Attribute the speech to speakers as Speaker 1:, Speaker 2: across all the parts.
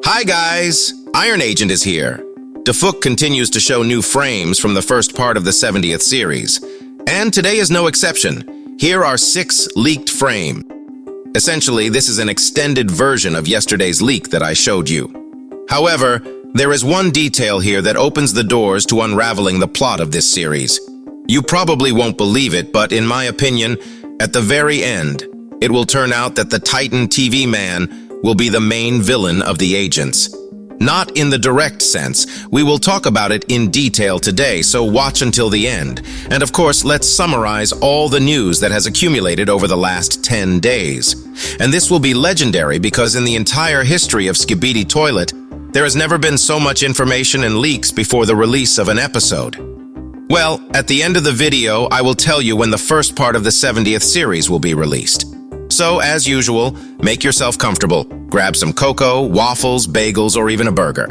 Speaker 1: Hi guys! Iron Agent is here. DAFUK continues to show new frames from the first part of the 70th series. And today is no exception. Here are 6 leaked frames. Essentially, this is an extended version of yesterday's leak that I showed you. However, there is one detail here that opens the doors to unraveling the plot of this series. You probably won't believe it, but in my opinion, at the very end, it will turn out that the Titan TV man will be the main villain of the agents. Not in the direct sense. We will talk about it in detail today, so watch until the end. And of course, let's summarize all the news that has accumulated over the last 10 days. And this will be legendary because in the entire history of Skibidi Toilet, there has never been so much information and leaks before the release of an episode. Well, at the end of the video, I will tell you when the first part of the 70th series will be released. So, as usual, make yourself comfortable. Grab some cocoa, waffles, bagels, or even a burger.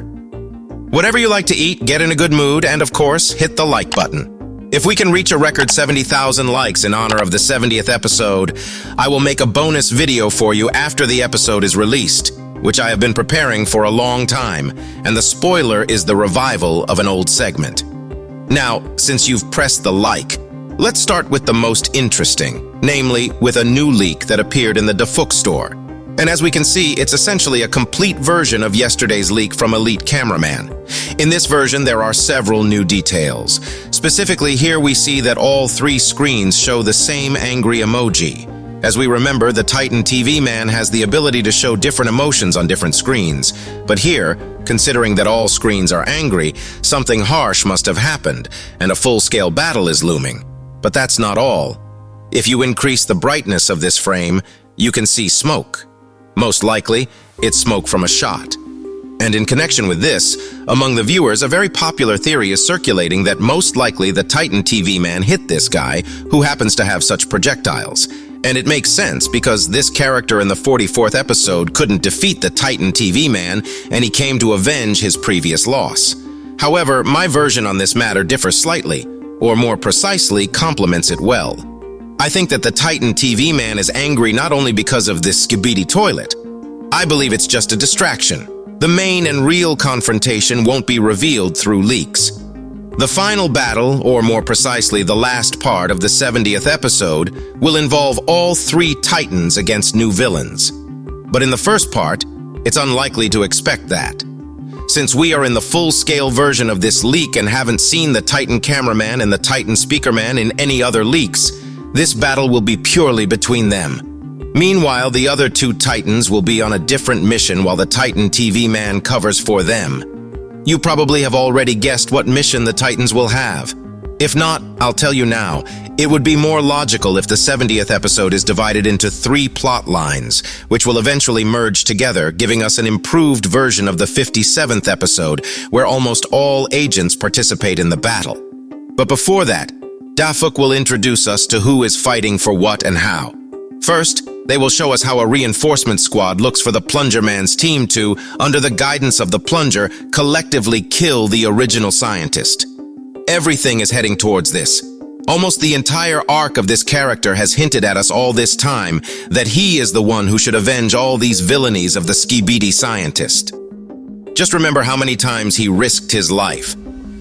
Speaker 1: Whatever you like to eat, get in a good mood, and of course, hit the like button. If we can reach a record 70,000 likes in honor of the 70th episode, I will make a bonus video for you after the episode is released, which I have been preparing for a long time, and the spoiler is the revival of an old segment. Now, since you've pressed the like, let's start with the most interesting, namely with a new leak that appeared in the DAFUK'S store. And as we can see, it's essentially a complete version of yesterday's leak from Elite Cameraman. In this version, there are several new details. Specifically, here we see that all 3 screens show the same angry emoji. As we remember, the Titan TV man has the ability to show different emotions on different screens. But here, considering that all screens are angry, something harsh must have happened, and a full-scale battle is looming. But that's not all. If you increase the brightness of this frame, you can see smoke. Most likely, it's smoke from a shot. And in connection with this, among the viewers, a very popular theory is circulating that most likely the Titan TV man hit this guy, who happens to have such projectiles. And it makes sense because this character in the 44th episode couldn't defeat the Titan TV man, and he came to avenge his previous loss. However, my version on this matter differs slightly, or more precisely, complements it well. I think that the Titan TV man is angry not only because of this Skibidi Toilet. I believe it's just a distraction. The main and real confrontation won't be revealed through leaks. The final battle, or more precisely the last part of the 70th episode, will involve all 3 Titans against new villains. But in the first part, it's unlikely to expect that. Since we are in the full-scale version of this leak and haven't seen the Titan Cameraman and the Titan Speakerman in any other leaks, this battle will be purely between them. Meanwhile, the other 2 Titans will be on a different mission while the Titan TV man covers for them. You probably have already guessed what mission the Titans will have. If not, I'll tell you now. It would be more logical if the 70th episode is divided into 3 plot lines, which will eventually merge together, giving us an improved version of the 57th episode, where almost all agents participate in the battle. But before that, DAFUK will introduce us to who is fighting for what and how. First, they will show us how a reinforcement squad looks for the Plunger Man's team to, under the guidance of the Plunger, collectively kill the original scientist. Everything is heading towards this. Almost the entire arc of this character has hinted at us all this time that he is the one who should avenge all these villainies of the Skibidi scientist. Just remember how many times he risked his life.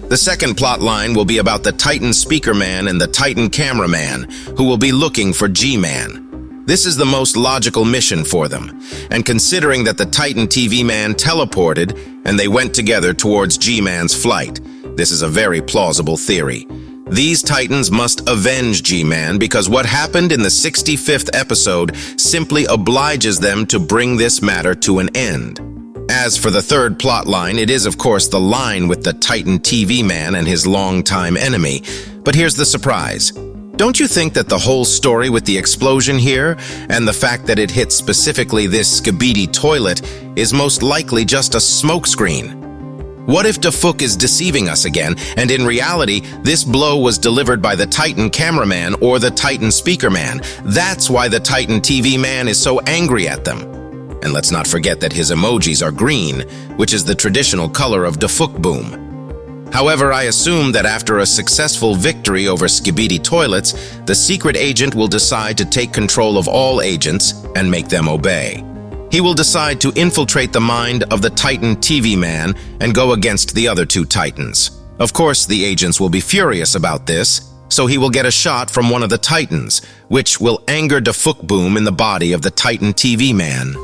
Speaker 1: The second plot line will be about the Titan Speakerman and the Titan Cameraman, who will be looking for G-Man. This is the most logical mission for them, and considering that the Titan TV man teleported and they went together towards G-Man's flight, this is a very plausible theory. These Titans must avenge G-Man because what happened in the 65th episode simply obliges them to bring this matter to an end. As for the third plotline, it is of course the line with the Titan TV man and his longtime enemy. But here's the surprise. Don't you think that the whole story with the explosion here, and the fact that it hit specifically this Skibidi Toilet, is most likely just a smokescreen? What if DAFUK is deceiving us again, and in reality, this blow was delivered by the Titan Cameraman or the Titan Speakerman? That's why the Titan TV man is so angry at them. And let's not forget that his emojis are green, which is the traditional color of DAFUK Boom. However, I assume that after a successful victory over Skibidi Toilets, the secret agent will decide to take control of all agents and make them obey. he will decide to infiltrate the mind of the Titan TV man and go against the other two Titans. Of course, the agents will be furious about this, so he will get a shot from one of the Titans, which will anger DAFUK'S in the body of the Titan TV man.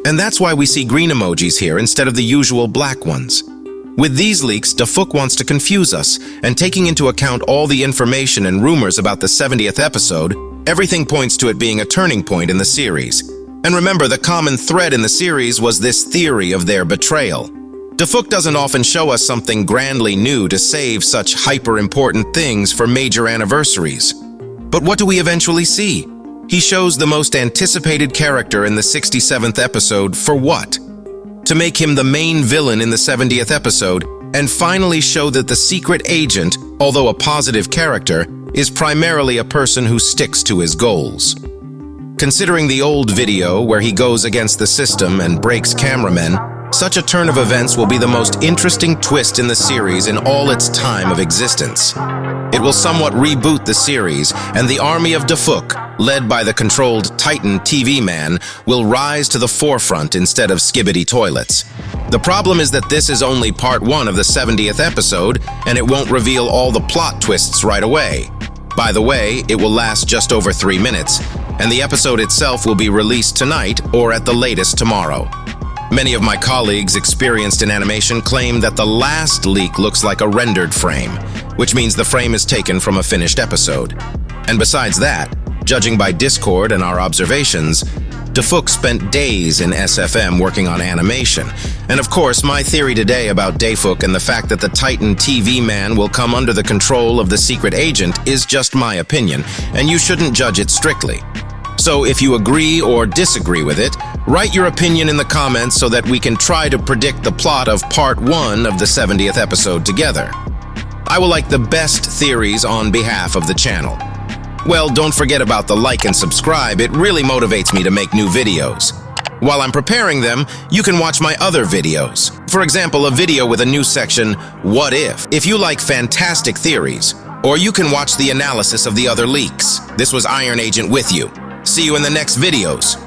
Speaker 1: And that's why we see green emojis here instead of the usual black ones. With these leaks, DAFUK'S wants to confuse us, and taking into account all the information and rumors about the 70th episode, everything points to it being a turning point in the series. And remember, the common thread in the series was this theory of their betrayal. DAFUK'S doesn't often show us something grandly new to save such hyper-important things for major anniversaries. But what do we eventually see? He shows the most anticipated character in the 67th episode for what? To make him the main villain in the 70th episode, and finally show that the secret agent, although a positive character, is primarily a person who sticks to his goals. Considering the old video where he goes against the system and breaks cameramen, such a turn of events will be the most interesting twist in the series in all its time of existence. It will somewhat reboot the series, and the army of DAFUK, led by the controlled Titan TV man, will rise to the forefront instead of Skibidi Toilets. The problem is that this is only part 1 of the 70th episode, and it won't reveal all the plot twists right away. By the way, it will last just over 3 minutes, and the episode itself will be released tonight or at the latest tomorrow. Many of my colleagues experienced in animation claim that the last leak looks like a rendered frame, which means the frame is taken from a finished episode. And besides that, judging by Discord and our observations, DAFUK spent days in SFM working on animation. And of course, my theory today about DAFUK and the fact that the Titan TV man will come under the control of the secret agent is just my opinion, and you shouldn't judge it strictly. So if you agree or disagree with it, write your opinion in the comments so that we can try to predict the plot of part 1 of the 70th episode together. I will like the best theories on behalf of the channel. Well, don't forget about the like and subscribe. It really motivates me to make new videos. While I'm preparing them, you can watch my other videos. For example, a video with a new section, What If you like fantastic theories. Or you can watch the analysis of the other leaks. This was Iron Agent with you. See you in the next videos.